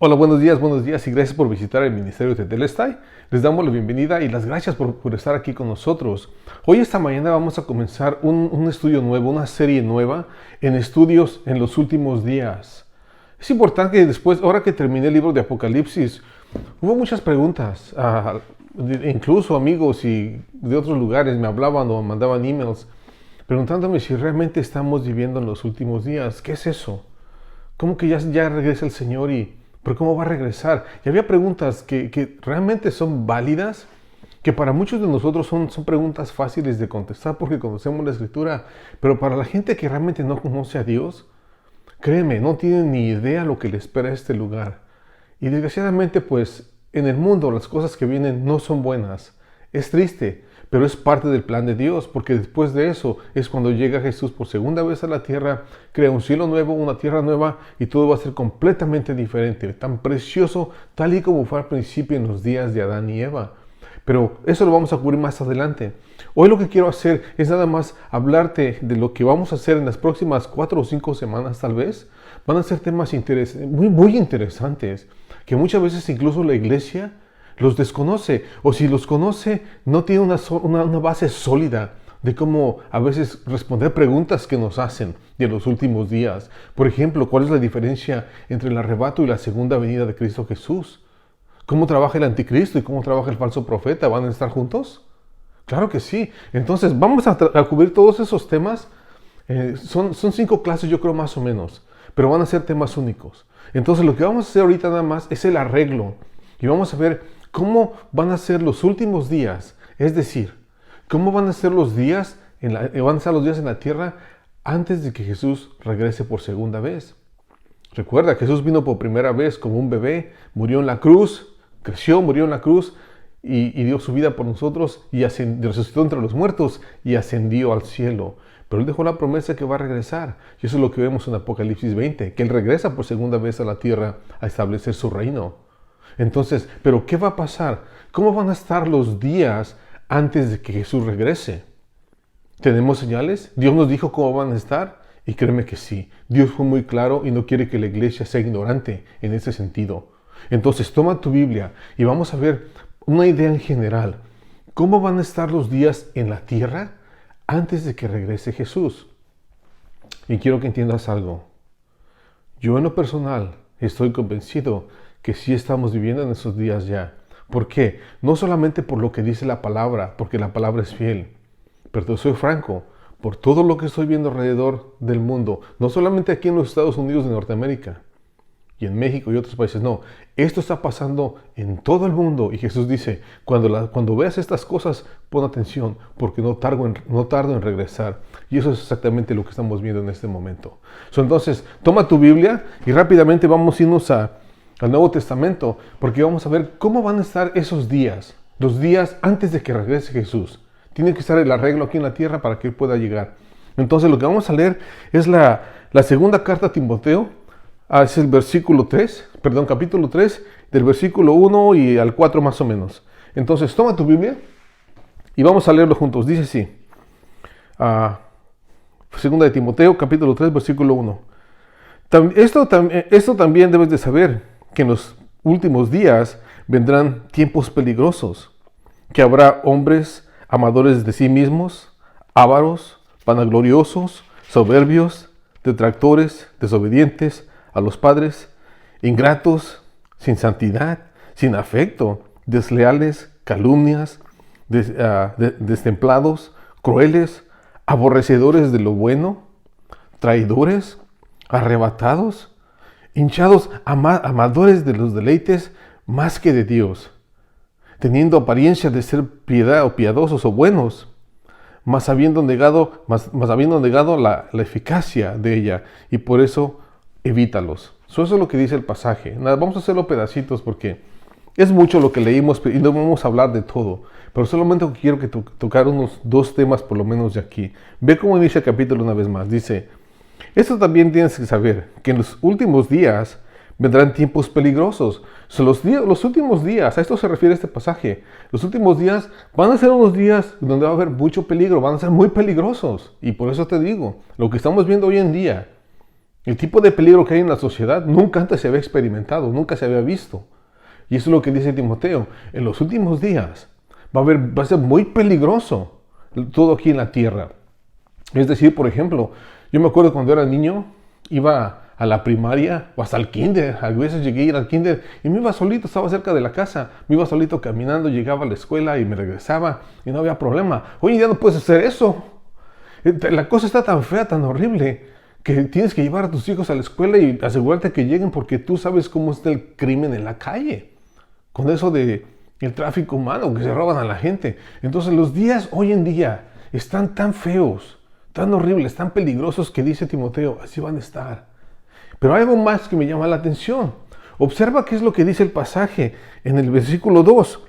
Hola, buenos días y gracias por visitar el Ministerio de Telestai. Les damos la bienvenida y las gracias por estar aquí con nosotros. Hoy, esta mañana, vamos a comenzar un estudio nuevo, una serie nueva en estudios en los últimos días. Es importante que después, ahora que terminé el libro de Apocalipsis, hubo muchas preguntas. Incluso amigos y de otros lugares me hablaban o mandaban emails preguntándome si realmente estamos viviendo en los últimos días. ¿Qué es eso? ¿Cómo que ya regresa el Señor pero cómo va a regresar? Y había preguntas que realmente son válidas, que para muchos de nosotros son preguntas fáciles de contestar porque conocemos la Escritura, pero para la gente que realmente no conoce a Dios, créeme, no tienen ni idea lo que le espera a este lugar. Y desgraciadamente, pues, en el mundo las cosas que vienen no son buenas. Es triste, pero es parte del plan de Dios, porque después de eso es cuando llega Jesús por segunda vez a la tierra, crea un cielo nuevo, una tierra nueva, y todo va a ser completamente diferente, tan precioso, tal y como fue al principio en los días de Adán y Eva. Pero eso lo vamos a cubrir más adelante. Hoy lo que quiero hacer es nada más hablarte de lo que vamos a hacer en las próximas 4 o 5 semanas tal vez. Van a ser temas muy interesantes, que muchas veces incluso la iglesia los desconoce, o si los conoce, no tiene una base sólida de cómo a veces responder preguntas que nos hacen de los últimos días. Por ejemplo, ¿cuál es la diferencia entre el arrebato y la segunda venida de Cristo Jesús? ¿Cómo trabaja el anticristo y cómo trabaja el falso profeta? ¿Van a estar juntos? Claro que sí. Entonces, vamos a cubrir todos esos temas. Son 5 clases, yo creo, más o menos, pero van a ser temas únicos. Entonces, lo que vamos a hacer ahorita nada más es el arreglo, y vamos a ver cómo van a ser los últimos días, es decir, cómo van a ser los días en la tierra antes de que Jesús regrese por segunda vez. Recuerda, Jesús vino por primera vez como un bebé, murió en la cruz, creció, murió en la cruz y dio su vida por nosotros y resucitó entre los muertos y ascendió al cielo. Pero Él dejó la promesa que va a regresar. Y eso es lo que vemos en Apocalipsis 20, que Él regresa por segunda vez a la tierra a establecer su reino. Entonces, ¿pero qué va a pasar? ¿Cómo van a estar los días antes de que Jesús regrese? ¿Tenemos señales? ¿Dios nos dijo cómo van a estar? Y créeme que sí. Dios fue muy claro y no quiere que la iglesia sea ignorante en ese sentido. Entonces, toma tu Biblia y vamos a ver una idea en general. ¿Cómo van a estar los días en la tierra antes de que regrese Jesús? Y quiero que entiendas algo. Yo en lo personal estoy convencido que sí estamos viviendo en esos días ya. ¿Por qué? No solamente por lo que dice la palabra, porque la palabra es fiel, pero te soy franco, por todo lo que estoy viendo alrededor del mundo, no solamente aquí en los Estados Unidos de Norteamérica y en México y otros países, no, esto está pasando en todo el mundo. Y Jesús dice, cuando veas estas cosas, pon atención, porque no tardo en regresar. Y eso es exactamente lo que estamos viendo en este momento. Entonces, toma tu Biblia y rápidamente vamos a irnos al Nuevo Testamento, porque vamos a ver cómo van a estar esos días, los días antes de que regrese Jesús. Tiene que estar el arreglo aquí en la tierra para que Él pueda llegar. Entonces, lo que vamos a leer es la segunda carta a Timoteo. Es el capítulo 3, del versículo 1 y al 4 más o menos. Entonces, toma tu Biblia y vamos a leerlo juntos. Dice así, segunda de Timoteo, capítulo 3, versículo 1. Esto también debes de saber, que en los últimos días vendrán tiempos peligrosos, que habrá hombres amadores de sí mismos, ávaros, vanagloriosos, soberbios, detractores, desobedientes a los padres, ingratos, sin santidad, sin afecto, desleales, calumnias, destemplados, crueles, aborrecedores de lo bueno, traidores, arrebatados, hinchados, amadores de los deleites más que de Dios, teniendo apariencia de ser piadosos o buenos, mas habiendo negado la eficacia de ella, y por eso evítalos. Eso es lo que dice el pasaje. Vamos a hacerlo pedacitos porque es mucho lo que leímos y no vamos a hablar de todo. Pero solamente quiero que tocar unos 2 temas por lo menos de aquí. Ve cómo inicia el capítulo una vez más. Dice, esto también tienes que saber, que en los últimos días vendrán tiempos peligrosos. Los últimos días, a esto se refiere este pasaje. Los últimos días van a ser unos días donde va a haber mucho peligro, van a ser muy peligrosos. Y por eso te digo, lo que estamos viendo hoy en día, El tipo de peligro que hay en la sociedad nunca antes se había experimentado, nunca se había visto. Y eso es lo que dice Timoteo. En los últimos días va a ser muy peligroso todo aquí en la tierra. Es decir, por ejemplo, yo me acuerdo cuando era niño, iba a la primaria o hasta al kinder. A veces llegué a ir al kinder y me iba solito, estaba cerca de la casa. Me iba solito caminando, llegaba a la escuela y me regresaba y no había problema. Hoy en día no puedes hacer eso. La cosa está tan fea, tan horrible, que tienes que llevar a tus hijos a la escuela y asegurarte que lleguen porque tú sabes cómo está el crimen en la calle. Con eso de el tráfico humano, que se roban a la gente. Entonces los días hoy en día están tan feos, tan horribles, tan peligrosos que dice Timoteo, así van a estar. Pero hay algo más que me llama la atención. Observa qué es lo que dice el pasaje en el versículo 2.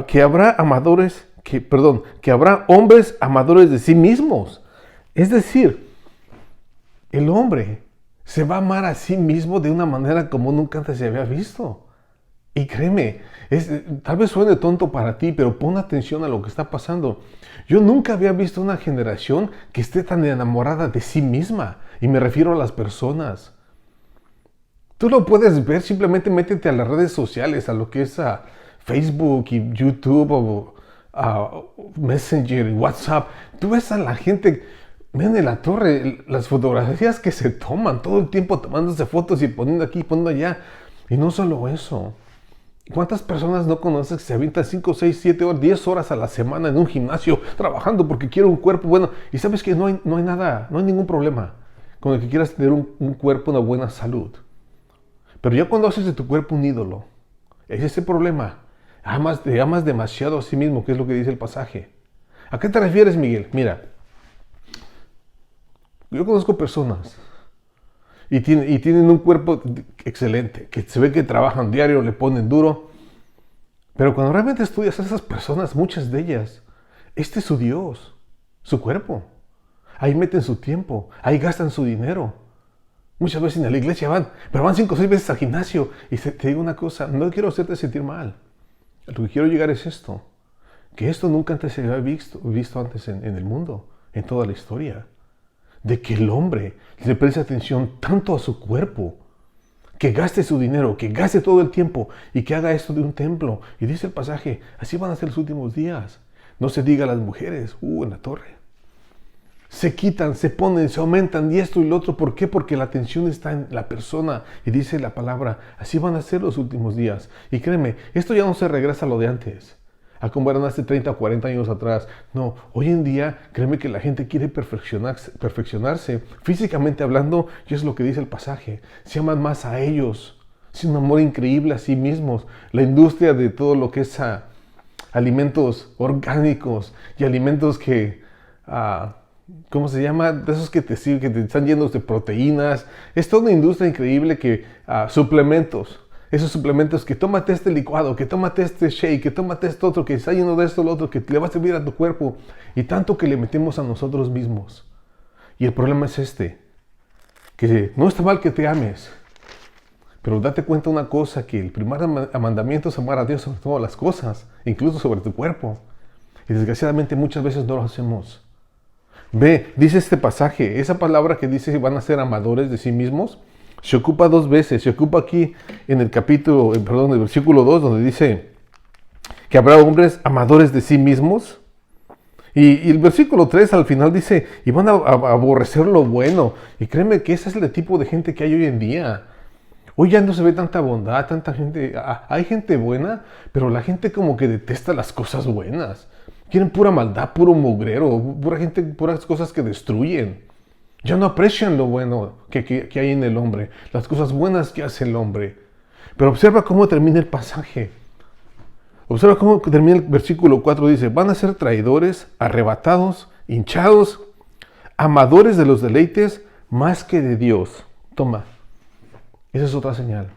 Que habrá que habrá hombres amadores de sí mismos. Es decir, el hombre se va a amar a sí mismo de una manera como nunca antes se había visto. Y créeme, tal vez suene tonto para ti, pero pon atención a lo que está pasando. Yo nunca había visto una generación que esté tan enamorada de sí misma. Y me refiero a las personas. Tú lo puedes ver, simplemente métete a las redes sociales, a lo que es a Facebook y YouTube o a Messenger y WhatsApp. Tú ves a la gente, ven en la torre, las fotografías que se toman, todo el tiempo tomándose fotos y poniendo aquí y poniendo allá. Y no solo eso. ¿Cuántas personas no conoces que se avientan 5, 6, 7 horas, 10 horas a la semana en un gimnasio trabajando porque quiere un cuerpo bueno? Y sabes que no hay nada, no hay ningún problema con el que quieras tener un cuerpo, una buena salud. Pero ya cuando haces de tu cuerpo un ídolo, es ese problema. Te amas demasiado a sí mismo, que es lo que dice el pasaje. ¿A qué te refieres, Miguel? Mira, yo conozco personas y tienen un cuerpo excelente, que se ve que trabajan diario, le ponen duro. Pero cuando realmente estudias a esas personas, muchas de ellas, este es su Dios, su cuerpo. Ahí meten su tiempo, ahí gastan su dinero. Muchas veces a la iglesia pero van 5 o 6 veces al gimnasio. Y te digo una cosa, no quiero hacerte sentir mal. Lo que quiero llegar es esto. Que esto nunca antes se había visto antes en el mundo, en toda la historia. De que el hombre le preste atención tanto a su cuerpo, que gaste su dinero, que gaste todo el tiempo y que haga esto de un templo. Y dice el pasaje, así van a ser los últimos días. No se diga a las mujeres, en la torre. Se quitan, se ponen, se aumentan y esto y lo otro. ¿Por qué? Porque la atención está en la persona. Y dice la palabra, así van a ser los últimos días. Y créeme, esto ya no se regresa a lo de antes. A como eran hace 30 o 40 años atrás. No, hoy en día, créeme que la gente quiere perfeccionarse físicamente hablando. Y es lo que dice el pasaje. Se aman más a ellos. Es un amor increíble a sí mismos. La industria de todo lo que es alimentos orgánicos y alimentos que... ¿cómo se llama? De esos que te sirven, que te están llenos de proteínas. Es toda una industria increíble que suplementos. Esos suplementos que tómate este licuado, que tómate este shake, que tómate esto otro, que está lleno de esto, lo otro, que le va a servir a tu cuerpo. Y tanto que le metemos a nosotros mismos. Y el problema es que no está mal que te ames. Pero date cuenta una cosa, que el primer mandamiento es amar a Dios sobre todas las cosas, incluso sobre tu cuerpo. Y desgraciadamente muchas veces no lo hacemos. Ve, dice este pasaje, esa palabra que dice que van a ser amadores de sí mismos, se ocupa 2 veces. Se ocupa aquí en el el versículo 2, donde dice que habrá hombres amadores de sí mismos. Y el versículo 3 al final dice, y van a aborrecer lo bueno. Y créeme que ese es el tipo de gente que hay hoy en día. Hoy ya no se ve tanta bondad, tanta gente. Hay gente buena, pero la gente como que detesta las cosas buenas. Quieren pura maldad, puro mugrero, puras cosas que destruyen. Ya no aprecian lo bueno que hay en el hombre, las cosas buenas que hace el hombre. Pero observa cómo termina el pasaje. Observa cómo termina el versículo 4. Dice, van a ser traidores, arrebatados, hinchados, amadores de los deleites más que de Dios. Toma, esa es otra señal.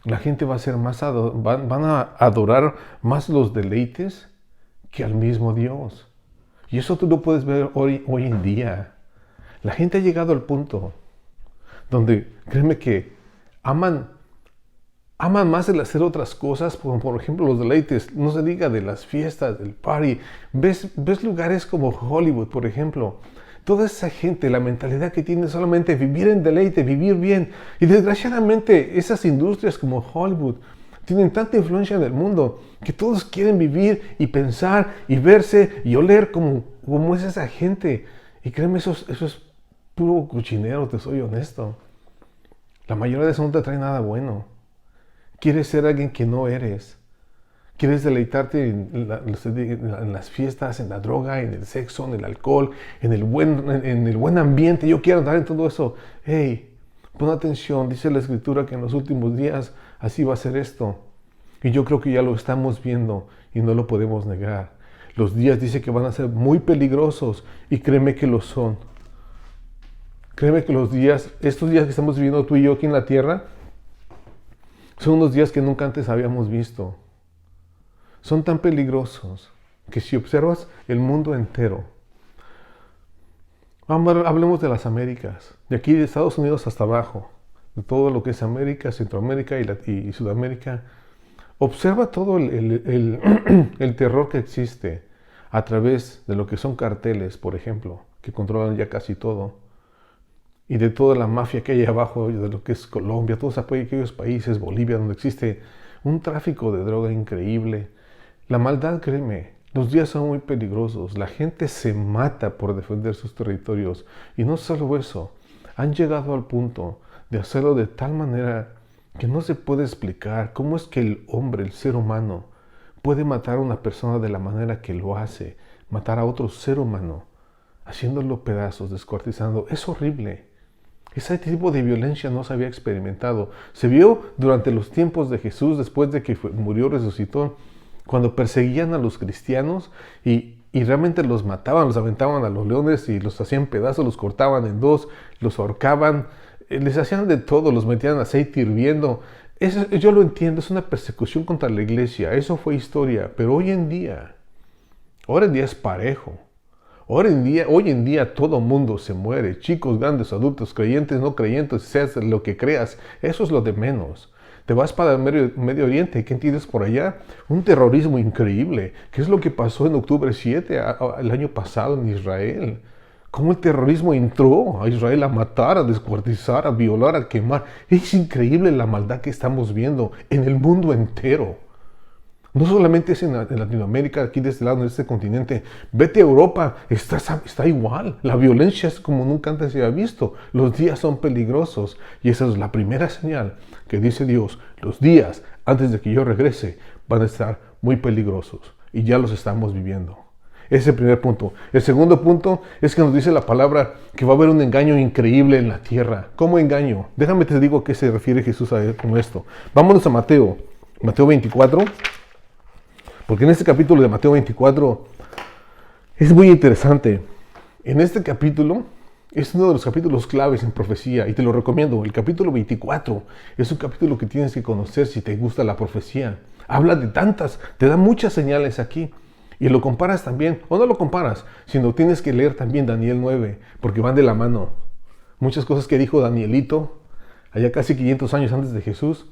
La gente va a ser van a adorar más los deleites que al mismo Dios. Y eso tú lo puedes ver hoy en día. La gente ha llegado al punto donde, créeme que aman más el hacer otras cosas, como por ejemplo los deleites, no se diga de las fiestas, del party. Ves lugares como Hollywood, por ejemplo, Toda esa gente, la mentalidad que tiene solamente vivir en deleite, vivir bien. Y desgraciadamente esas industrias como Hollywood tienen tanta influencia en el mundo que todos quieren vivir y pensar y verse y oler como es esa gente. Y créeme, eso es puro cochinero, te soy honesto. La mayoría de eso no te trae nada bueno. Quieres ser alguien que no eres. Quieres deleitarte en las fiestas, en la droga, en el sexo, en el alcohol, en el buen ambiente. Yo quiero andar en todo eso. Hey, pon atención. Dice la Escritura que en los últimos días así va a ser esto. Y yo creo que ya lo estamos viendo y no lo podemos negar. Los días dice que van a ser muy peligrosos y créeme que lo son. Créeme que estos días que estamos viviendo tú y yo aquí en la tierra, son unos días que nunca antes habíamos visto. Son tan peligrosos que si observas el mundo entero, hablemos de las Américas, de aquí de Estados Unidos hasta abajo, de todo lo que es América, Centroamérica y Sudamérica, observa todo el terror que existe a través de lo que son carteles, por ejemplo, que controlan ya casi todo, y de toda la mafia que hay abajo, de lo que es Colombia, todos aquellos países, Bolivia, donde existe un tráfico de droga increíble. La maldad, créeme, los días son muy peligrosos. La gente se mata por defender sus territorios. Y no solo eso, han llegado al punto de hacerlo de tal manera que no se puede explicar cómo es que el hombre, el ser humano, puede matar a una persona de la manera que lo hace, matar a otro ser humano, haciéndolo pedazos, descuartizando. Es horrible. Ese tipo de violencia no se había experimentado. Se vio durante los tiempos de Jesús, después de que murió, resucitó, cuando perseguían a los cristianos y realmente los mataban, los aventaban a los leones y los hacían pedazos, los cortaban en dos, los ahorcaban, les hacían de todo, los metían en aceite hirviendo. Eso, yo lo entiendo, es una persecución contra la iglesia, eso fue historia, pero hoy en día es parejo. Hoy en día todo mundo se muere, chicos, grandes, adultos, creyentes, no creyentes, seas lo que creas, eso es lo de menos. Te vas para el Medio Oriente, ¿qué tienes por allá? Un terrorismo increíble. ¿Qué es lo que pasó en octubre 7 el año pasado en Israel? Cómo el terrorismo entró a Israel a matar, a descuartizar, a violar, a quemar. Es increíble la maldad que estamos viendo en el mundo entero. No solamente es en Latinoamérica, aquí de este lado, en este continente. Vete a Europa, está igual. La violencia es como nunca antes se había visto. Los días son peligrosos. Y esa es la primera señal que dice Dios. Los días antes de que yo regrese van a estar muy peligrosos. Y ya los estamos viviendo. Ese es el primer punto. El segundo punto es que nos dice la palabra que va a haber un engaño increíble en la tierra. ¿Cómo engaño? Déjame te digo a qué se refiere Jesús con esto. Vámonos a Mateo 24. Porque en este capítulo de Mateo 24 es muy interesante. En este capítulo es uno de los capítulos claves en profecía y te lo recomiendo. El capítulo 24 es un capítulo que tienes que conocer si te gusta la profecía. Habla de tantas, te da muchas señales aquí. Y lo comparas también, o no lo comparas, sino tienes que leer también Daniel 9, porque van de la mano. Muchas cosas que dijo Danielito, allá casi 500 años antes de Jesús,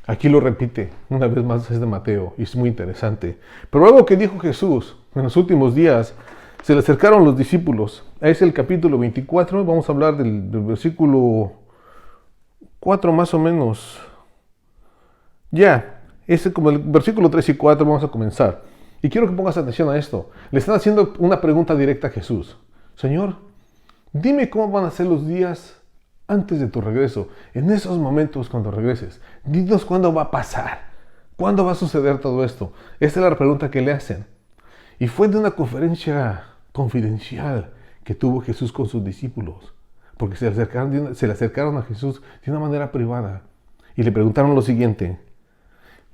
aquí lo repite, una vez más es de Mateo, y es muy interesante. Pero algo que dijo Jesús en los últimos días, se le acercaron los discípulos. Es el capítulo 24, vamos a hablar del versículo 4 más o menos. Ya, es como el versículo 3 y 4, vamos a comenzar. Y quiero que pongas atención a esto. Le están haciendo una pregunta directa a Jesús. Señor, dime cómo van a ser los días antes de tu regreso, en esos momentos cuando regreses. Dinos cuándo va a pasar, cuándo va a suceder todo esto. Esta es la pregunta que le hacen. Y fue de una conferencia confidencial que tuvo Jesús con sus discípulos, porque se le acercaron a Jesús de una manera privada y le preguntaron lo siguiente,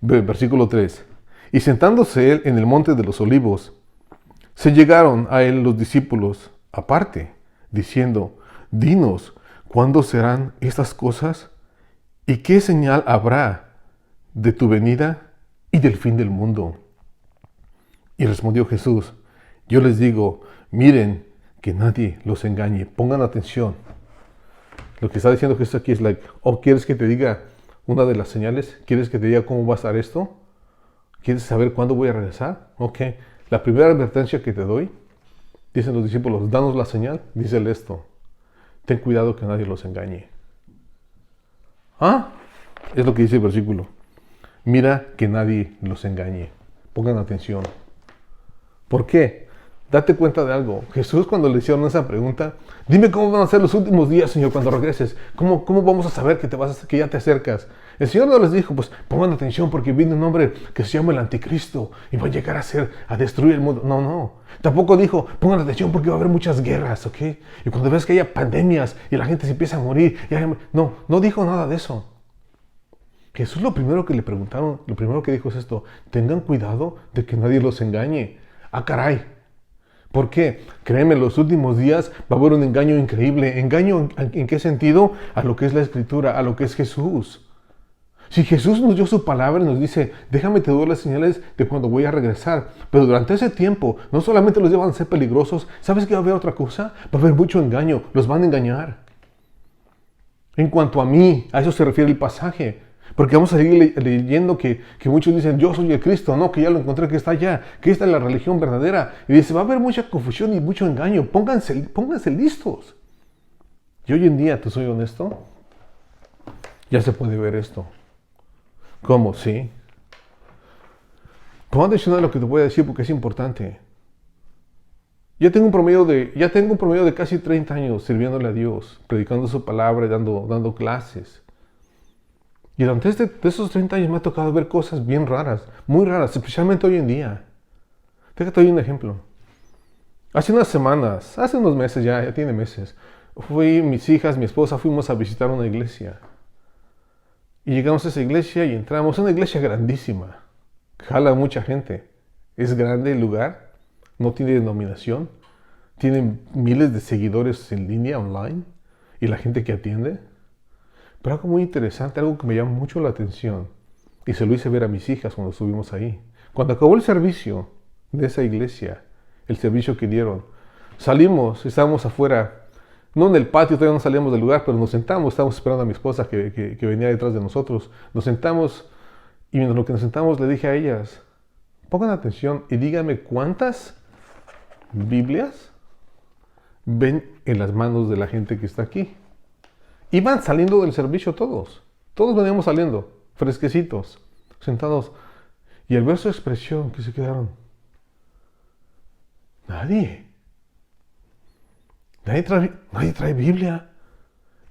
versículo 3. Y sentándose él en el monte de los olivos, se llegaron a él los discípulos aparte, diciendo, dinos, ¿cuándo serán estas cosas? ¿Y qué señal habrá de tu venida y del fin del mundo? Y respondió Jesús, yo les digo, miren que nadie los engañe, pongan atención. Lo que está diciendo Jesús aquí es ¿quieres que te diga una de las señales? ¿Quieres que te diga cómo va a estar esto? ¿Quieres saber cuándo voy a regresar? Ok, la primera advertencia que te doy Dicen los discípulos, danos la señal. Dícele esto, ten cuidado que nadie los engañe. ¿Ah? Es lo que dice el versículo. Mira que nadie los engañe. Pongan atención. ¿Por qué? Date cuenta de algo. Jesús, cuando le hicieron esa pregunta, dime cómo van a ser los últimos días, Señor, cuando regreses. ¿Cómo vamos a saber que ya te acercas? El Señor no les dijo, pues pongan atención porque viene un hombre que se llama el Anticristo y va a llegar a destruir el mundo. No. Tampoco dijo, pongan atención porque va a haber muchas guerras, ¿ok? Y cuando ves que haya pandemias y la gente se empieza a morir. No dijo nada de eso. Jesús lo primero que le preguntaron, lo primero que dijo es esto, tengan cuidado de que nadie los engañe. Ah, caray. ¿Por qué? Créeme, en los últimos días va a haber un engaño increíble. ¿Engaño en qué sentido? A lo que es la Escritura, a lo que es Jesús. Si Jesús nos dio su palabra y nos dice, déjame te doy las señales de cuando voy a regresar, pero durante ese tiempo no solamente los llevan a ser peligrosos, ¿sabes qué va a haber otra cosa? Va a haber mucho engaño, los van a engañar. En cuanto a mí, a eso se refiere el pasaje. Porque vamos a seguir leyendo que muchos dicen, yo soy el Cristo, no, que ya lo encontré, que está allá, que esta es la religión verdadera. Y dice, va a haber mucha confusión y mucho engaño, pónganse listos. Y hoy en día, te soy honesto, ya se puede ver esto. ¿Cómo? Sí. Pon atención a lo que te voy a decir porque es importante. Ya tengo un promedio de casi 30 años sirviéndole a Dios, predicando su palabra y dando clases. Y durante de esos 30 años me ha tocado ver cosas bien raras, muy raras, especialmente hoy en día. Déjate doy un ejemplo. Hace unos meses ya tiene meses, mis hijas, mi esposa, fuimos a visitar una iglesia. Y llegamos a esa iglesia y entramos, una iglesia grandísima, jala mucha gente. Es grande el lugar, no tiene denominación, tiene miles de seguidores en línea, online, y la gente que atiende. Pero algo muy interesante, algo que me llamó mucho la atención, y se lo hice ver a mis hijas cuando estuvimos ahí. Cuando acabó el servicio de esa iglesia, el servicio que dieron, salimos, estábamos afuera, no en el patio, todavía no salíamos del lugar, pero nos sentamos, estábamos esperando a mi esposa que venía detrás de nosotros. Nos sentamos, y mientras lo que nos sentamos le dije a ellas, pongan atención y díganme cuántas Biblias ven en las manos de la gente que está aquí. Iban saliendo del servicio todos veníamos saliendo, fresquecitos, sentados. Y al ver su expresión, que se quedaron, nadie trae Biblia.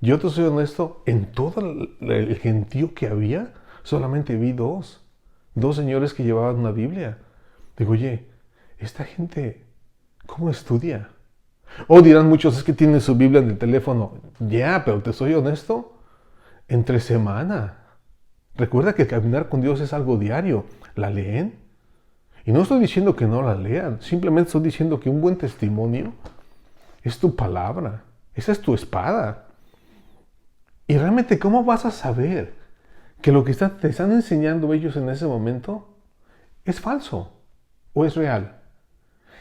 Yo te soy honesto, en todo el gentío que había, solamente vi dos señores que llevaban una Biblia. Digo, oye, esta gente, ¿cómo estudia? O dirán muchos, es que tienen su Biblia en el teléfono. Ya, pero te soy honesto, entre semana. Recuerda que caminar con Dios es algo diario. ¿La leen? Y no estoy diciendo que no la lean, simplemente estoy diciendo que un buen testimonio es tu palabra. Esa es tu espada. Y realmente, ¿cómo vas a saber que lo que te están enseñando ellos en ese momento es falso o es real?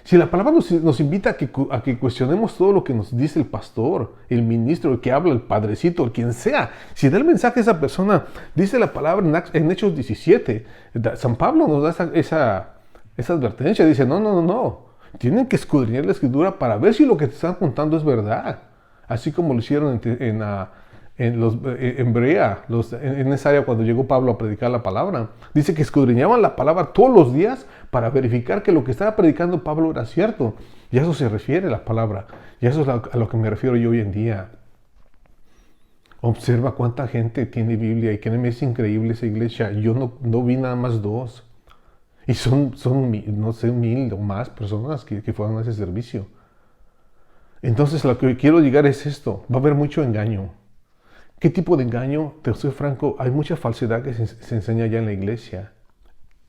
Si la palabra nos invita a que cuestionemos todo lo que nos dice el pastor, el ministro, el que habla, el padrecito, el quien sea, si da el mensaje a esa persona, dice la palabra en Hechos 17, San Pablo nos da esa advertencia, dice, no, tienen que escudriñar la escritura para ver si lo que te están contando es verdad, así como lo hicieron en Berea, en esa área cuando llegó Pablo a predicar la palabra. Dice que escudriñaban la palabra todos los días para verificar que lo que estaba predicando Pablo era cierto. Y a eso se refiere la palabra. Y eso es a lo que me refiero yo hoy en día. Observa cuánta gente tiene Biblia y que me es increíble esa iglesia. Yo no vi nada más dos. Y son no sé, 1000 o más personas que fueron a ese servicio. Entonces, lo que quiero llegar es esto. Va a haber mucho engaño. ¿Qué tipo de engaño? Te soy franco, hay mucha falsedad que se enseña ya en la iglesia,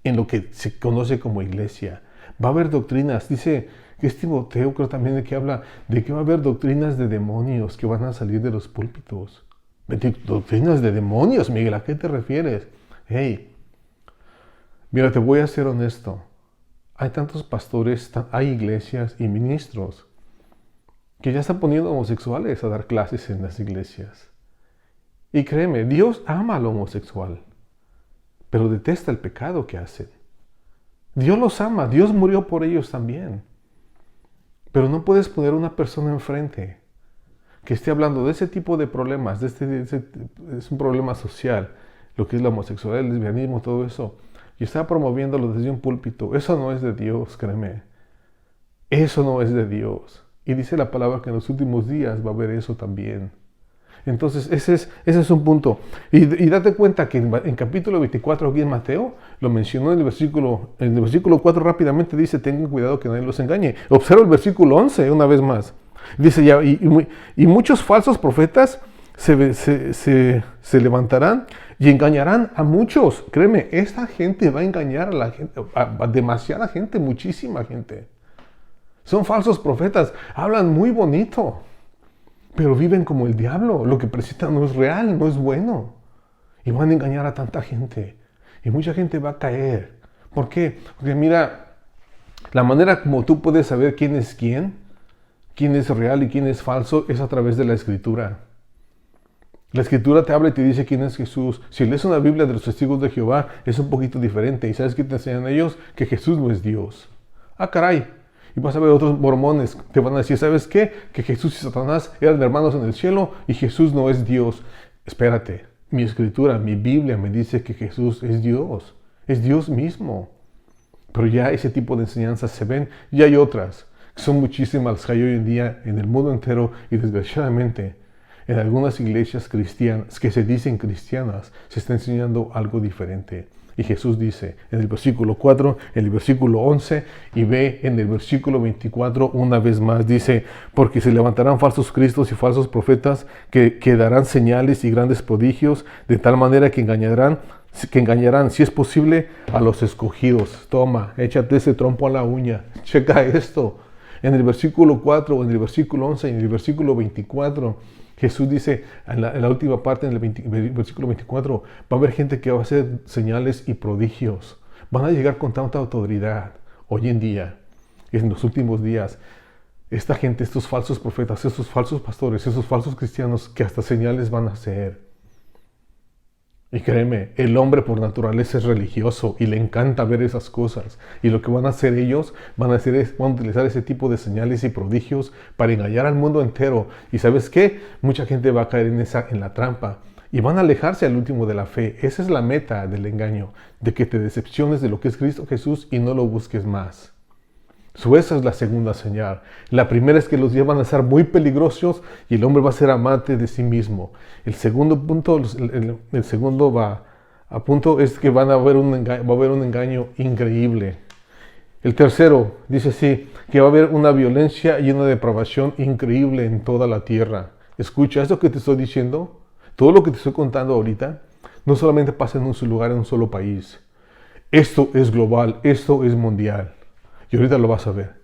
en lo que se conoce como iglesia. Va a haber doctrinas, dice que es Timoteo, creo también que habla de que va a haber doctrinas de demonios que van a salir de los púlpitos. Doctrinas de demonios, Miguel, ¿a qué te refieres? Hey, mira, te voy a ser honesto. Hay tantos pastores, hay iglesias y ministros que ya están poniendo homosexuales a dar clases en las iglesias. Y créeme, Dios ama al homosexual, pero detesta el pecado que hacen. Dios los ama, Dios murió por ellos también. Pero no puedes poner una persona enfrente que esté hablando de ese tipo de problemas, es un problema social, lo que es la homosexualidad, el lesbianismo, todo eso, y está promoviéndolo desde un púlpito. Eso no es de Dios, créeme. Eso no es de Dios. Y dice la palabra que en los últimos días va a haber eso también. Entonces, ese es un punto. Y date cuenta que en capítulo 24 aquí en Mateo, lo mencionó en el versículo 4 rápidamente dice, tengan cuidado que nadie los engañe. Observa el versículo 11 una vez más. Dice, ya, y muchos falsos profetas se levantarán y engañarán a muchos. Créeme, esta gente va a engañar a la gente, a demasiada gente, muchísima gente. Son falsos profetas, hablan muy bonito, pero viven como el diablo. Lo que presentan no es real, no es bueno. Y van a engañar a tanta gente. Y mucha gente va a caer. ¿Por qué? Porque mira, la manera como tú puedes saber quién es real y quién es falso, es a través de la Escritura. La Escritura te habla y te dice quién es Jesús. Si lees una Biblia de los testigos de Jehová, es un poquito diferente. ¿Y sabes qué te enseñan ellos? Que Jesús no es Dios. Ah, caray. Y vas a ver otros mormones que te van a decir, ¿sabes qué? Que Jesús y Satanás eran hermanos en el cielo y Jesús no es Dios. Espérate, mi Escritura, mi Biblia me dice que Jesús es Dios mismo. Pero ya ese tipo de enseñanzas se ven y hay otras. Son muchísimas las que hay hoy en día en el mundo entero y desgraciadamente en algunas iglesias cristianas que se dicen cristianas se está enseñando algo diferente. Y Jesús dice en el versículo 4, en el versículo 11 y ve en el versículo 24 una vez más. Dice, porque se levantarán falsos cristos y falsos profetas que darán señales y grandes prodigios de tal manera que engañarán, si es posible, a los escogidos. Toma, échate ese trompo a la uña. Checa esto. En el versículo 4, en el versículo 11 y en el versículo 24, Jesús dice en la última parte, en el versículo 24, va a haber gente que va a hacer señales y prodigios. Van a llegar con tanta autoridad hoy en día, en los últimos días. Esta gente, estos falsos profetas, estos falsos pastores, esos falsos cristianos que hasta señales van a hacer. Y créeme, el hombre por naturaleza es religioso y le encanta ver esas cosas. Y lo que van a hacer ellos, van a utilizar ese tipo de señales y prodigios para engañar al mundo entero. ¿Y sabes qué? Mucha gente va a caer en la trampa y van a alejarse al último de la fe. Esa es la meta del engaño, de que te decepciones de lo que es Cristo Jesús y no lo busques más. Esa es la segunda señal. La primera es que los días van a ser muy peligrosos y el hombre va a ser amante de sí mismo. El segundo punto, el segundo punto es que va a haber un engaño increíble. El tercero dice así, que va a haber una violencia y una depravación increíble en toda la tierra. Escucha, esto que te estoy diciendo, todo lo que te estoy contando ahorita, no solamente pasa en un solo lugar, en un solo país. Esto es global, esto es mundial. Y ahorita lo vas a ver.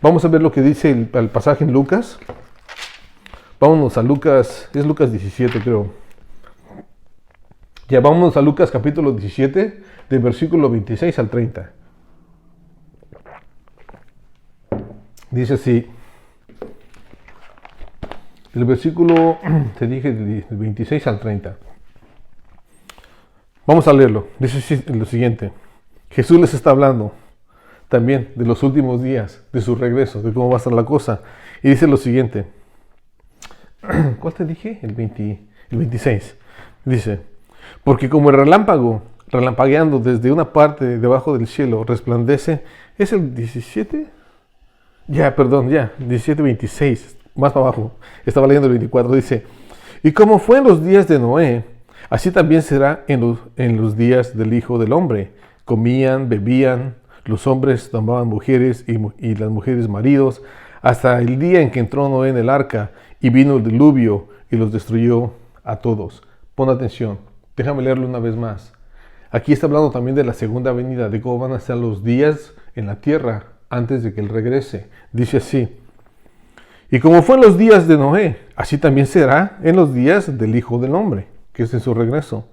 Vamos a ver lo que dice el pasaje en Lucas. Vámonos a Lucas, es Lucas 17 creo. Ya vámonos a Lucas capítulo 17, del versículo 26 al 30. Dice así. El versículo, te dije, del 26 al 30. Vamos a leerlo. Dice así, lo siguiente. Jesús les está hablando también de los últimos días, de su regreso, de cómo va a estar la cosa. Y dice lo siguiente. ¿Cuál te dije? El 26. Dice, porque como el relámpago, relampagueando desde una parte debajo del cielo, resplandece. ¿Es el 17? Ya, 17, 26. Más para abajo. Estaba leyendo el 24. Dice, y como fue en los días de Noé, así también será en los días del Hijo del Hombre. Comían, bebían, los hombres tomaban mujeres y las mujeres maridos, hasta el día en que entró Noé en el arca y vino el diluvio y los destruyó a todos. Pon atención, déjame leerlo una vez más. Aquí está hablando también de la segunda venida, de cómo van a ser los días en la tierra antes de que Él regrese. Dice así, y como fue en los días de Noé, así también será en los días del Hijo del Hombre, que es en su regreso.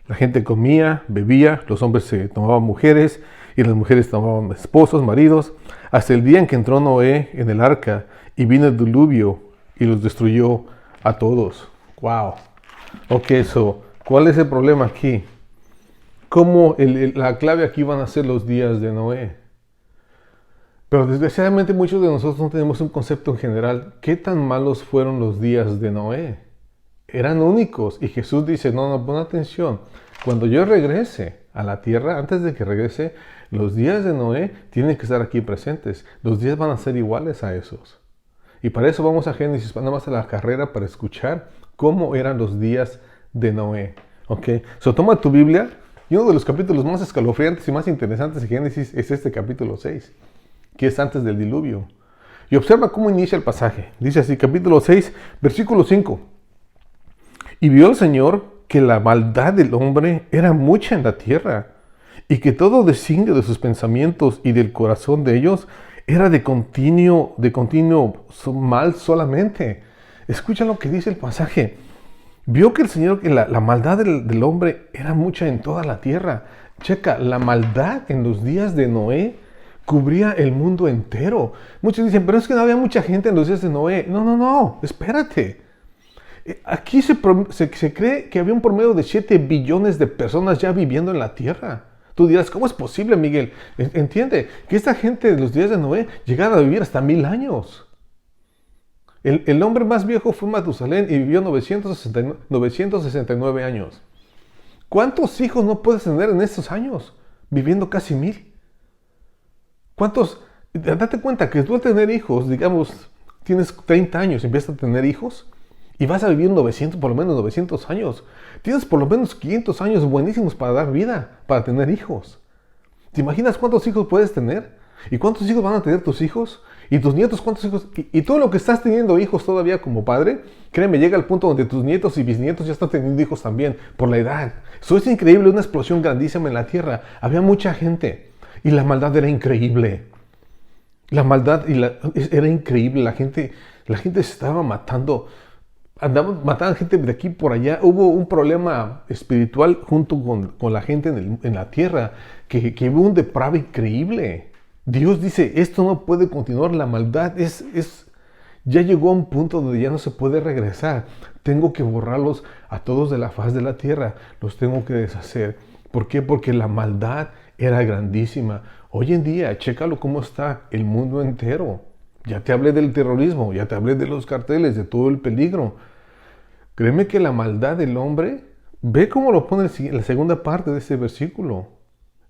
La gente comía, bebía, los hombres se tomaban mujeres y las mujeres tomaban esposos, maridos, hasta el día en que entró Noé en el arca y vino el diluvio y los destruyó a todos. ¡Wow! Ok, ¿cuál es el problema aquí? ¿Cómo la clave aquí van a ser los días de Noé? Pero desgraciadamente muchos de nosotros no tenemos un concepto en general. ¿Qué tan malos fueron los días de Noé? Eran únicos. Y Jesús dice, no, pon atención. Cuando yo regrese a la tierra, antes de que regrese, los días de Noé tienen que estar aquí presentes. Los días van a ser iguales a esos. Y para eso vamos a Génesis, nada más a la carrera para escuchar cómo eran los días de Noé. ¿Ok? So, toma tu Biblia y uno de los capítulos más escalofriantes y más interesantes de Génesis es este capítulo 6, que es antes del diluvio. Y observa cómo inicia el pasaje. Dice así, capítulo 6, versículo 5. Y vio el Señor que la maldad del hombre era mucha en la tierra, y que todo designio de sus pensamientos y del corazón de ellos era de continuo mal solamente. Escucha lo que dice el pasaje. Vio que el Señor, que la maldad del hombre era mucha en toda la tierra. Checa, la maldad en los días de Noé cubría el mundo entero. Muchos dicen, pero es que no había mucha gente en los días de Noé. No, espérate. Aquí se cree que había un promedio de 7 billones de personas ya viviendo en la tierra. Tú dirás, ¿cómo es posible, Miguel? Entiende que esta gente de los días de Noé llegara a vivir hasta 1000 años. El hombre más viejo fue Matusalén y vivió 969 años. ¿Cuántos hijos no puedes tener en estos años? Viviendo casi 1000. ¿Cuántos? Date cuenta que tú al tener hijos, digamos, tienes 30 años y empiezas a tener hijos y vas a vivir 900, por lo menos 900 años. Tienes por lo menos 500 años buenísimos para dar vida, para tener hijos. ¿Te imaginas cuántos hijos puedes tener? ¿Y cuántos hijos van a tener tus hijos? ¿Y tus nietos cuántos hijos? Y todo lo que estás teniendo hijos todavía como padre, créeme, llega al punto donde tus nietos y bisnietos ya están teniendo hijos también, por la edad. Eso es increíble, una explosión grandísima en la tierra. Había mucha gente y la maldad era increíble. La maldad era increíble, la gente se estaba matando. Mataban gente de aquí por allá. Hubo un problema espiritual junto con la gente en la tierra, que hubo un depravo increíble. Dios dice, esto no puede continuar, la maldad ya llegó a un punto donde ya no se puede regresar. Tengo que borrarlos a todos de la faz de la tierra, los tengo que deshacer. ¿Por qué? Porque la maldad era grandísima. Hoy en día, chécalo cómo está el mundo entero. Ya te hablé del terrorismo, ya te hablé de los carteles, de todo el peligro. Créeme que la maldad del hombre, ve cómo lo pone en la segunda parte de ese versículo.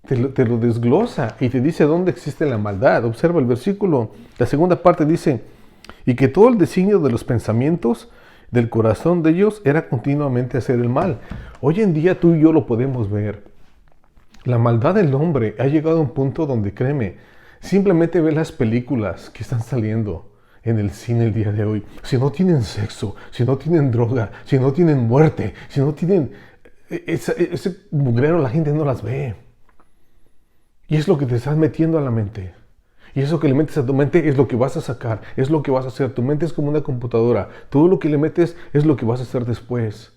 Te lo desglosa y te dice dónde existe la maldad. Observa el versículo. La segunda parte dice, y que todo el designio de los pensamientos del corazón de ellos era continuamente hacer el mal. Hoy en día tú y yo lo podemos ver. La maldad del hombre ha llegado a un punto donde, créeme, simplemente ve las películas que están saliendo en el cine el día de hoy. Si no tienen sexo, si no tienen droga, si no tienen muerte, si no tienen ese mugrero, la gente no las ve. Y es lo que te estás metiendo a la mente. Y eso que le metes a tu mente es lo que vas a sacar, es lo que vas a hacer. Tu mente es como una computadora. Todo lo que le metes es lo que vas a hacer después.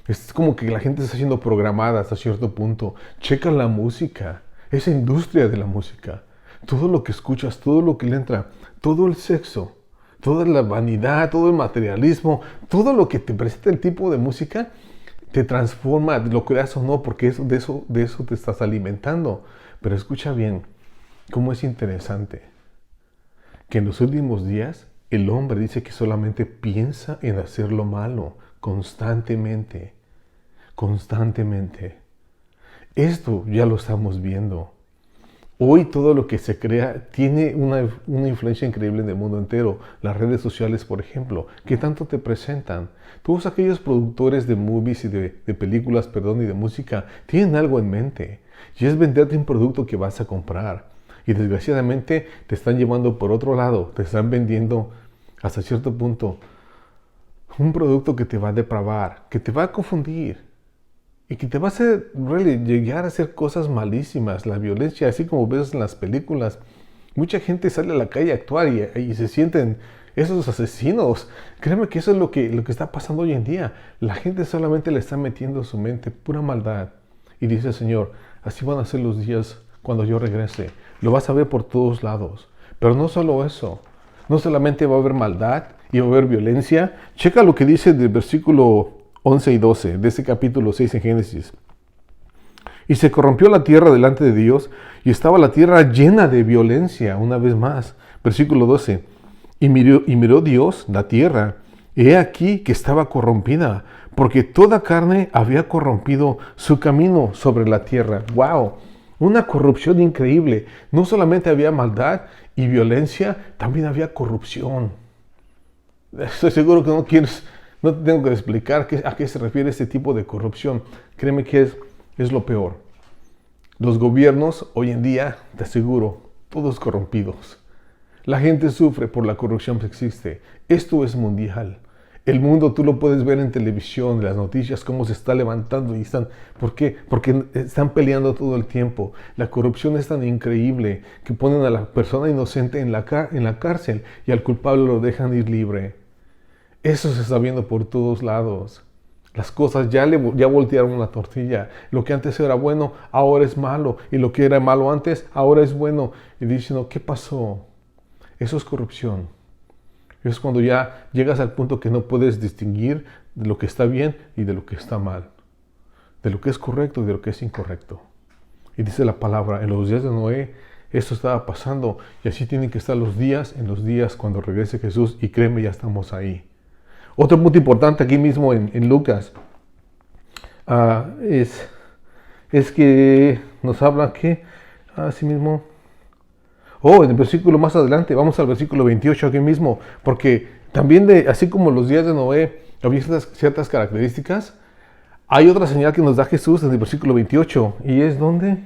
Es como que la gente está siendo programada hasta cierto punto. Checa la música, esa industria de la música. Todo lo que escuchas, todo lo que le entra, todo el sexo, toda la vanidad, todo el materialismo, todo lo que te presenta el tipo de música, te transforma, lo creas o no, porque de eso te estás alimentando. Pero escucha bien, cómo es interesante que en los últimos días el hombre dice que solamente piensa en hacer lo malo constantemente. Esto ya lo estamos viendo. Hoy todo lo que se crea tiene una influencia increíble en el mundo entero. Las redes sociales, por ejemplo, ¿qué tanto te presentan? Todos aquellos productores de movies y de películas, y de música, tienen algo en mente. Y es venderte un producto que vas a comprar. Y desgraciadamente te están llevando por otro lado. Te están vendiendo hasta cierto punto un producto que te va a depravar, que te va a confundir. Y que te va a hacer llegar a hacer cosas malísimas. La violencia, así como ves en las películas. Mucha gente sale a la calle a actuar y se sienten esos asesinos. Créeme que eso es lo que está pasando hoy en día. La gente solamente le está metiendo a su mente pura maldad. Y dice el Señor, así van a ser los días cuando yo regrese. Lo vas a ver por todos lados. Pero no solo eso. No solamente va a haber maldad y va a haber violencia. Checa lo que dice del versículo 11 y 12 de ese capítulo 6 en Génesis. Y se corrompió la tierra delante de Dios, y estaba la tierra llena de violencia, una vez más. Versículo 12. Y miró Dios la tierra, y he aquí que estaba corrompida, porque toda carne había corrompido su camino sobre la tierra. ¡Wow! Una corrupción increíble. No solamente había maldad y violencia, también había corrupción. Estoy seguro que no te tengo que explicar a qué se refiere este tipo de corrupción. Créeme que es lo peor. Los gobiernos hoy en día, te aseguro, todos corrompidos. La gente sufre por la corrupción que existe. Esto es mundial. El mundo tú lo puedes ver en televisión, en las noticias, cómo se está levantando y están. ¿Por qué? Porque están peleando todo el tiempo. La corrupción es tan increíble que ponen a la persona inocente en la cárcel y al culpable lo dejan ir libre. Eso se está viendo por todos lados. Las cosas ya voltearon la tortilla. Lo que antes era bueno, ahora es malo. Y lo que era malo antes, ahora es bueno. Y dicen, ¿qué pasó? Eso es corrupción. Es cuando ya llegas al punto que no puedes distinguir de lo que está bien y de lo que está mal. De lo que es correcto y de lo que es incorrecto. Y dice la palabra, en los días de Noé, esto estaba pasando. Y así tienen que estar en los días cuando regrese Jesús. Y créeme, ya estamos ahí. Otro punto importante aquí mismo en Lucas es que nos habla que, así mismo, en el versículo más adelante, vamos al versículo 28 aquí mismo, porque también así como los días de Noé había ciertas características, hay otra señal que nos da Jesús en el versículo 28, y es ¿dónde?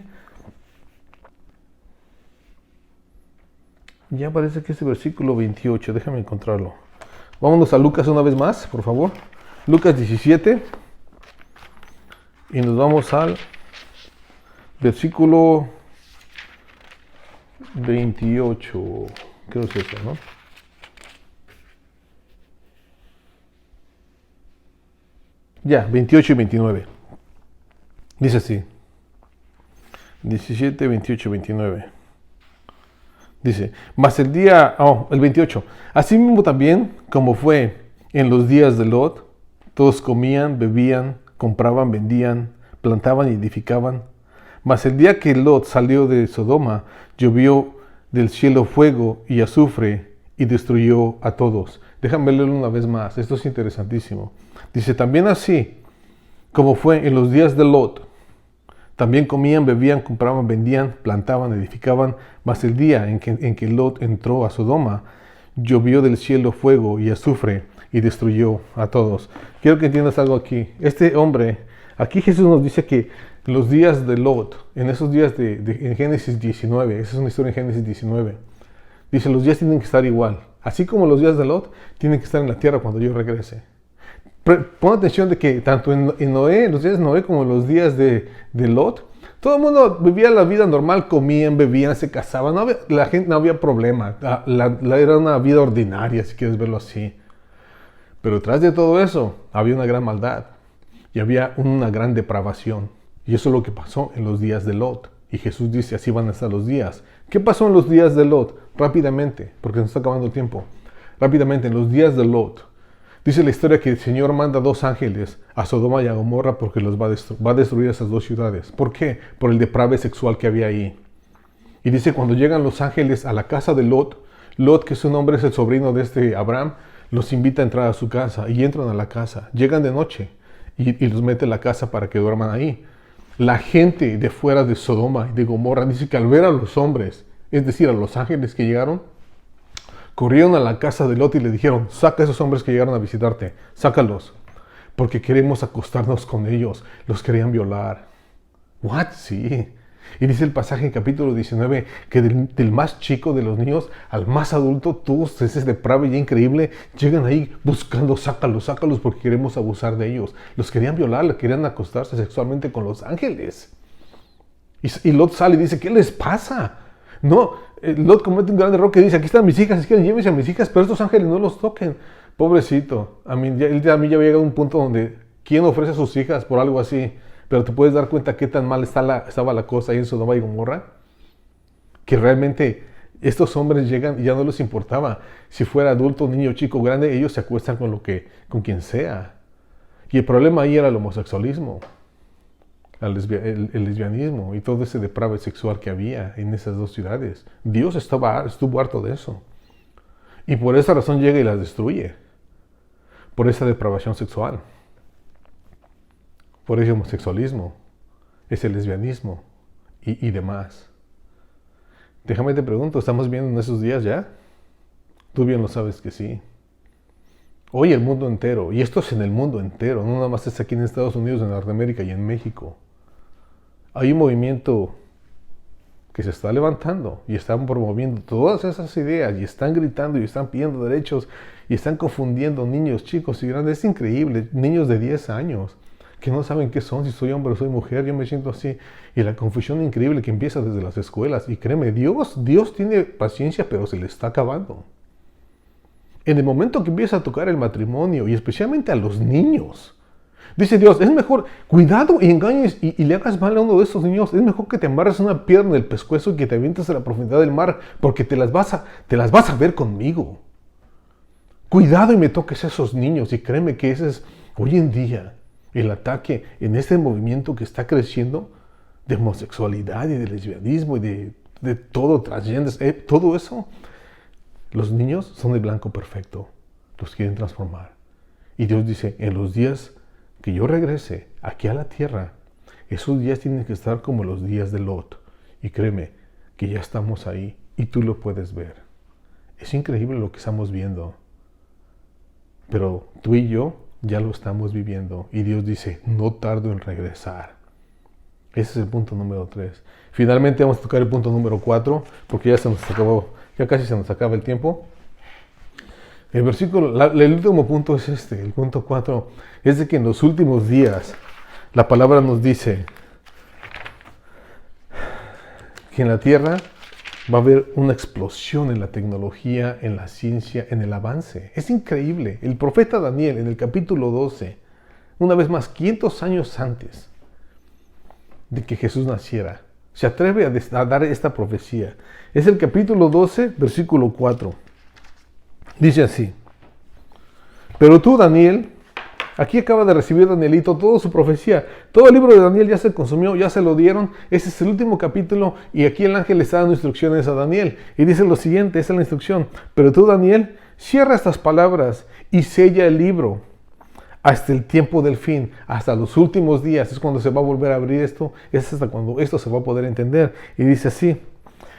Ya parece que es el versículo 28, déjame encontrarlo. Vámonos a Lucas una vez más, por favor. Lucas 17. Y nos vamos al versículo 28. Creo que es eso, ¿no? Ya, 28 y 29. Dice así. 17, 28, 29. Dice, mas el 28. Asimismo también, como fue en los días de Lot, todos comían, bebían, compraban, vendían, plantaban y edificaban. Mas el día que Lot salió de Sodoma, llovió del cielo fuego y azufre y destruyó a todos. Déjame leerlo una vez más, esto es interesantísimo. Dice, también así, como fue en los días de Lot, también comían, bebían, compraban, vendían, plantaban, edificaban, mas el día en que Lot entró a Sodoma, llovió del cielo fuego y azufre y destruyó a todos. Quiero que entiendas algo aquí. Este hombre, aquí Jesús nos dice que los días de Lot, en esos días en Génesis 19, esa es una historia en Génesis 19, dice, los días tienen que estar igual. Así como los días de Lot, tienen que estar en la tierra cuando yo regrese. Pon atención de que tanto en Noé, los días de Noé como en los días de Lot, todo el mundo vivía la vida normal, comían, bebían, se casaban, la gente no había problema, era una vida ordinaria, si quieres verlo así. Pero detrás de todo eso había una gran maldad y había una gran depravación. Y eso es lo que pasó en los días de Lot. Y Jesús dice, así van a estar los días. ¿Qué pasó en los días de Lot? Rápidamente, porque nos está acabando el tiempo. Rápidamente, en los días de Lot, dice la historia que el Señor manda 2 ángeles a Sodoma y a Gomorra porque los va a destruir esas 2 ciudades. ¿Por qué? Por el deprave sexual que había ahí. Y dice, cuando llegan los ángeles a la casa de Lot, Lot, que su nombre es el sobrino de este Abraham, los invita a entrar a su casa y entran a la casa. Llegan de noche y los mete en la casa para que duerman ahí. La gente de fuera de Sodoma y de Gomorra dice que al ver a los hombres, es decir, a los ángeles que llegaron, corrieron a la casa de Lot y le dijeron, saca a esos hombres que llegaron a visitarte, sácalos, porque queremos acostarnos con ellos, los querían violar. ¿What? Sí. Y dice el pasaje en capítulo 19 que del más chico de los niños al más adulto, todos ese deprave y increíble, llegan ahí buscando, sácalos, porque queremos abusar de ellos. Los querían violar, querían acostarse sexualmente con los ángeles. Y Lot sale y dice, ¿qué les pasa? No, Lot comete un gran error que dice, aquí están mis hijas, si quieren llévense a mis hijas, pero estos ángeles no los toquen. Pobrecito, a mí ya había llegado a un punto donde, ¿quién ofrece a sus hijas por algo así? Pero te puedes dar cuenta qué tan mal estaba la cosa ahí en Sodoma y Gomorra, que realmente estos hombres llegan y ya no les importaba si fuera adulto, niño, chico, grande, ellos se acuestan con quien sea. Y el problema ahí era el homosexualismo. el lesbianismo y todo ese deprave sexual que había en esas dos ciudades. Dios estuvo harto de eso. Y por esa razón llega y las destruye. Por esa depravación sexual. Por ese homosexualismo. Ese lesbianismo. Y demás. Déjame te pregunto, ¿estamos viendo en esos días ya? Tú bien lo sabes que sí. Hoy el mundo entero, y esto es en el mundo entero, no nada más es aquí en Estados Unidos, en Norteamérica y en México. Hay un movimiento que se está levantando y están promoviendo todas esas ideas y están gritando y están pidiendo derechos y están confundiendo niños, chicos y grandes. Es increíble, niños de 10 años que no saben qué son, si soy hombre o soy mujer, yo me siento así. Y la confusión increíble que empieza desde las escuelas. Y créeme, Dios tiene paciencia, pero se le está acabando. En el momento que empieza a tocar el matrimonio, y especialmente a los niños, dice Dios, es mejor, cuidado y engañes y le hagas mal a uno de esos niños. Es mejor que te amarres una piedra en el pescuezo y que te avientes a la profundidad del mar, porque te las vas a ver conmigo. Cuidado y me toques a esos niños. Y créeme que ese es hoy en día el ataque en este movimiento que está creciendo de homosexualidad y de lesbianismo y de todo, transgénero, todo eso. Los niños son de blanco perfecto, los quieren transformar. Y Dios dice, en los días que yo regrese aquí a la tierra, esos días tienen que estar como los días de Lot. Y créeme que ya estamos ahí y tú lo puedes ver. Es increíble lo que estamos viendo. Pero tú y yo ya lo estamos viviendo. Y Dios dice, no tardo en regresar. Ese es el punto número 3. Finalmente vamos a tocar el punto número 4, porque ya casi se nos acaba el tiempo. El último punto es este, el punto 4, es de que en los últimos días la palabra nos dice que en la tierra va a haber una explosión en la tecnología, en la ciencia, en el avance. Es increíble. El profeta Daniel en el capítulo 12, una vez más, 500 años antes de que Jesús naciera, se atreve a dar esta profecía. Es el capítulo 12, versículo 4. Dice así: pero tú, Daniel, aquí acaba de recibir Danielito toda su profecía. Todo el libro de Daniel ya se consumió, ya se lo dieron. Ese es el último capítulo y aquí el ángel le está dando instrucciones a Daniel. Y dice lo siguiente, esa es la instrucción. Pero tú, Daniel, cierra estas palabras y sella el libro hasta el tiempo del fin, hasta los últimos días. Es cuando se va a volver a abrir esto, es hasta cuando esto se va a poder entender. Y dice así: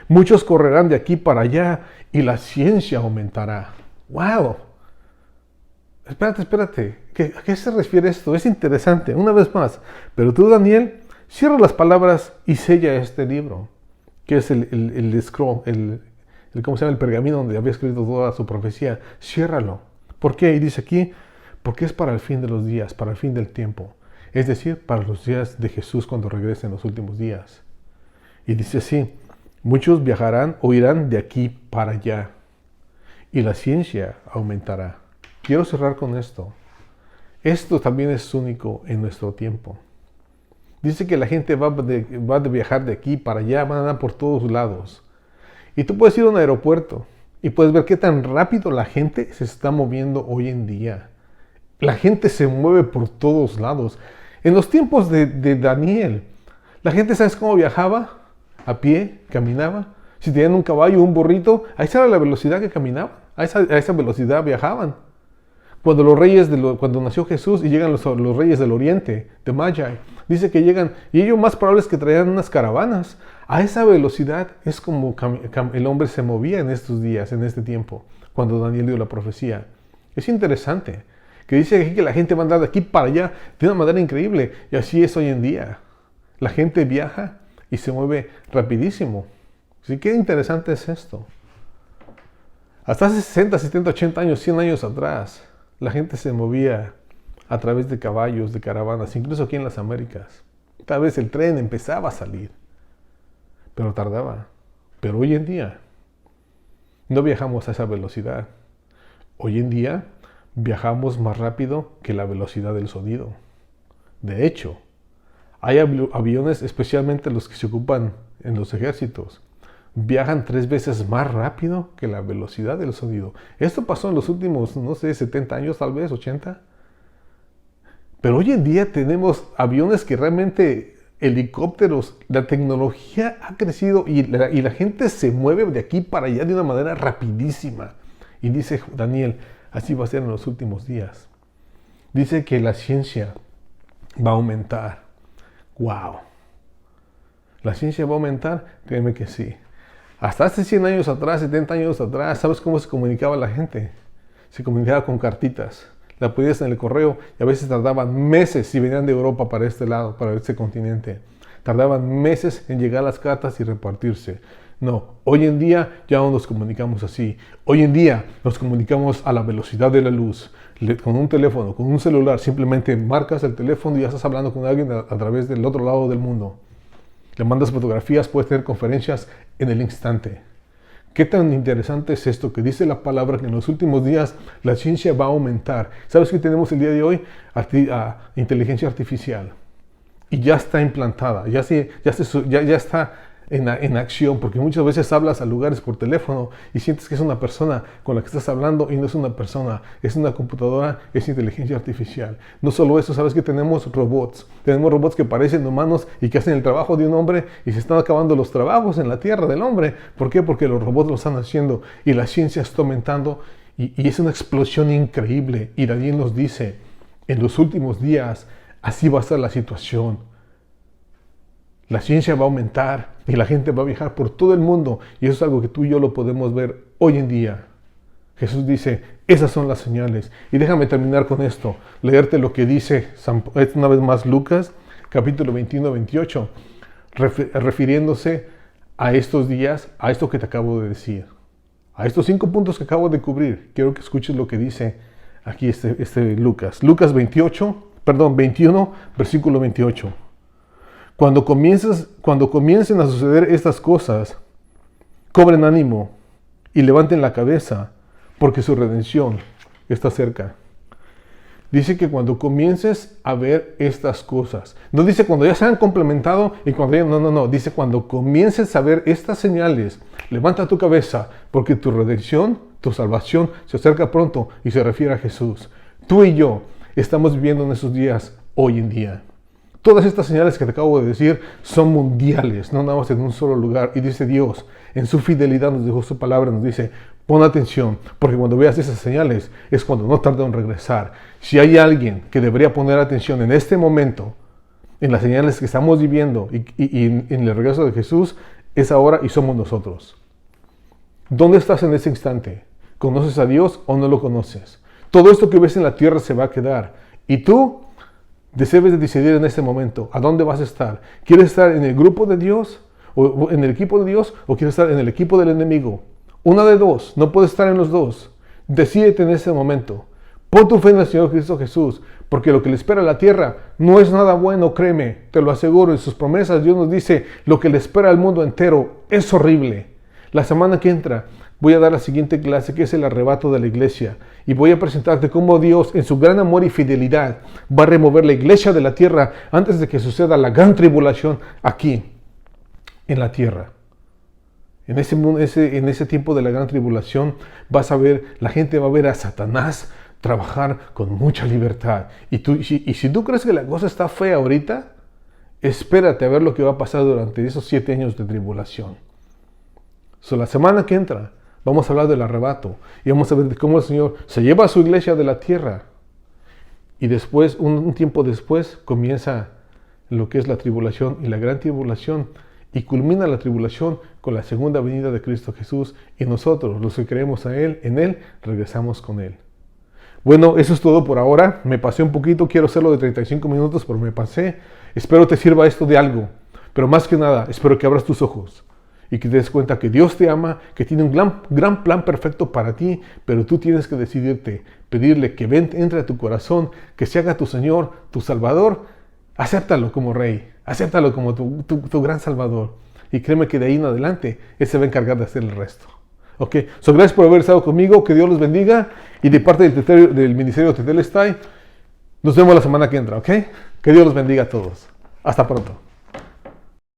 muchos correrán de aquí para allá y la ciencia aumentará. ¡Wow! Espérate. ¿A qué se refiere esto? Es interesante. Una vez más. Pero tú, Daniel, cierra las palabras y sella este libro, que es el scroll, ¿cómo se llama? El pergamino donde había escrito toda su profecía. Ciérralo. ¿Por qué? Y dice aquí, porque es para el fin de los días, para el fin del tiempo. Es decir, para los días de Jesús cuando regrese en los últimos días. Y dice así: muchos viajarán o irán de aquí para allá y la ciencia aumentará. Quiero cerrar con esto. Esto también es único en nuestro tiempo. Dice que la gente va a viajar de aquí para allá, van a andar por todos lados. Y tú puedes ir a un aeropuerto y puedes ver qué tan rápido la gente se está moviendo hoy en día. La gente se mueve por todos lados. En los tiempos de Daniel, la gente, ¿sabes cómo viajaba? A pie, caminaba. Si tenían un caballo o un burrito, a esa era la velocidad que caminaban. A esa velocidad viajaban. Cuando nació Jesús y llegan los reyes del oriente, de Magi, dice que llegan, y ellos más probable es que traían unas caravanas. A esa velocidad es como el hombre se movía en estos días, en este tiempo, cuando Daniel dio la profecía. Es interesante, que dice aquí que la gente va a andar de aquí para allá de una manera increíble, y así es hoy en día. La gente viaja y se mueve rapidísimo. Así que interesante es esto. Hasta hace 60, 70, 80 años, 100 años atrás, la gente se movía a través de caballos, de caravanas, incluso aquí en las Américas. Tal vez el tren empezaba a salir, pero tardaba. Pero hoy en día no viajamos a esa velocidad. Hoy en día viajamos más rápido que la velocidad del sonido. De hecho, hay aviones, especialmente los que se ocupan en los ejércitos, viajan 3 veces más rápido que la velocidad del sonido. Esto pasó en los últimos, 70 años, tal vez, 80. Pero hoy en día tenemos aviones que realmente helicópteros, la tecnología ha crecido y la gente se mueve de aquí para allá de una manera rapidísima. Y dice Daniel, así va a ser en los últimos días. Dice que la ciencia va a aumentar. ¡Wow! ¿La ciencia va a aumentar? Créeme que sí. Hasta hace 100 años atrás, 70 años atrás, ¿sabes cómo se comunicaba la gente? Se comunicaba con cartitas. La podías en el correo y a veces tardaban meses si venían de Europa para este lado, para este continente. Tardaban meses en llegar las cartas y repartirse. No, hoy en día ya no nos comunicamos así. Hoy en día nos comunicamos a la velocidad de la luz. Con un teléfono, con un celular, simplemente marcas el teléfono y ya estás hablando con alguien a través del otro lado del mundo. Le mandas fotografías, puedes tener conferencias en el instante. ¿Qué tan interesante es esto? Que dice la palabra que en los últimos días la ciencia va a aumentar. ¿Sabes qué tenemos el día de hoy? Inteligencia artificial. Y ya está implantada, ya está en acción, porque muchas veces hablas a lugares por teléfono y sientes que es una persona con la que estás hablando y no es una persona, es una computadora, es inteligencia artificial. No solo eso, sabes que tenemos robots que parecen humanos y que hacen el trabajo de un hombre y se están acabando los trabajos en la tierra del hombre. ¿Por qué? Porque los robots lo están haciendo y la ciencia está aumentando y es una explosión increíble. Y Daniel nos dice, en los últimos días así va a ser la situación. La ciencia va a aumentar y la gente va a viajar por todo el mundo. Y eso es algo que tú y yo lo podemos ver hoy en día. Jesús dice, esas son las señales. Y déjame terminar con esto. Leerte lo que dice una vez más Lucas, capítulo 21-28, refiriéndose a estos días, a esto que te acabo de decir. A estos 5 puntos que acabo de cubrir. Quiero que escuches lo que dice aquí este Lucas. Lucas 21, versículo 28. Cuando comiencen a suceder estas cosas, cobren ánimo y levanten la cabeza, porque su redención está cerca. Dice que cuando comiences a ver estas cosas, no dice cuando ya se han complementado y cuando ya, no, dice cuando comiences a ver estas señales, levanta tu cabeza, porque tu redención, tu salvación se acerca pronto y se refiere a Jesús. Tú y yo estamos viviendo en esos días hoy en día. Todas estas señales que te acabo de decir son mundiales, no nada más en un solo lugar. Y dice Dios, en su fidelidad nos dejó su palabra, nos dice, pon atención, porque cuando veas esas señales es cuando no tarda en regresar. Si hay alguien que debería poner atención en este momento, en las señales que estamos viviendo y en el regreso de Jesús, es ahora y somos nosotros. ¿Dónde estás en ese instante? ¿Conoces a Dios o no lo conoces? Todo esto que ves en la tierra se va a quedar. Y tú debes de decidir en este momento a dónde vas a estar. ¿Quieres estar en el grupo de Dios o en el equipo de Dios o quieres estar en el equipo del enemigo? Una de dos, no puedes estar en los dos. Decídete en ese momento. Pon tu fe en el Señor Cristo Jesús, porque lo que le espera a la tierra no es nada bueno, créeme, te lo aseguro. En sus promesas Dios nos dice, lo que le espera al mundo entero es horrible. La semana que entra voy a dar la siguiente clase, que es el arrebato de la iglesia. Y voy a presentarte cómo Dios, en su gran amor y fidelidad, va a remover la iglesia de la tierra antes de que suceda la gran tribulación aquí, en la tierra. En ese tiempo de la gran tribulación, vas a ver, la gente va a ver a Satanás trabajar con mucha libertad. Y si tú crees que la cosa está fea ahorita, espérate a ver lo que va a pasar durante esos 7 años de tribulación. La semana que entra vamos a hablar del arrebato y vamos a ver de cómo el Señor se lleva a su iglesia de la tierra y después, un tiempo después, comienza lo que es la tribulación y la gran tribulación y culmina la tribulación con la segunda venida de Cristo Jesús y nosotros, los que creemos en Él, regresamos con Él. Bueno, eso es todo por ahora. Me pasé un poquito, quiero hacerlo de 35 minutos, pero me pasé. Espero te sirva esto de algo, pero más que nada, espero que abras tus ojos y que te des cuenta que Dios te ama, que tiene un gran plan perfecto para ti, pero tú tienes que decidirte, pedirle que entre a tu corazón, que se haga tu Señor, tu Salvador. Acéptalo como Rey, acéptalo como tu gran Salvador. Y créeme que de ahí en adelante, Él se va a encargar de hacer el resto. Ok, gracias por haber estado conmigo, que Dios los bendiga. Y de parte del Ministerio Tetelestai, nos vemos la semana que entra, ¿ok? Que Dios los bendiga a todos. Hasta pronto.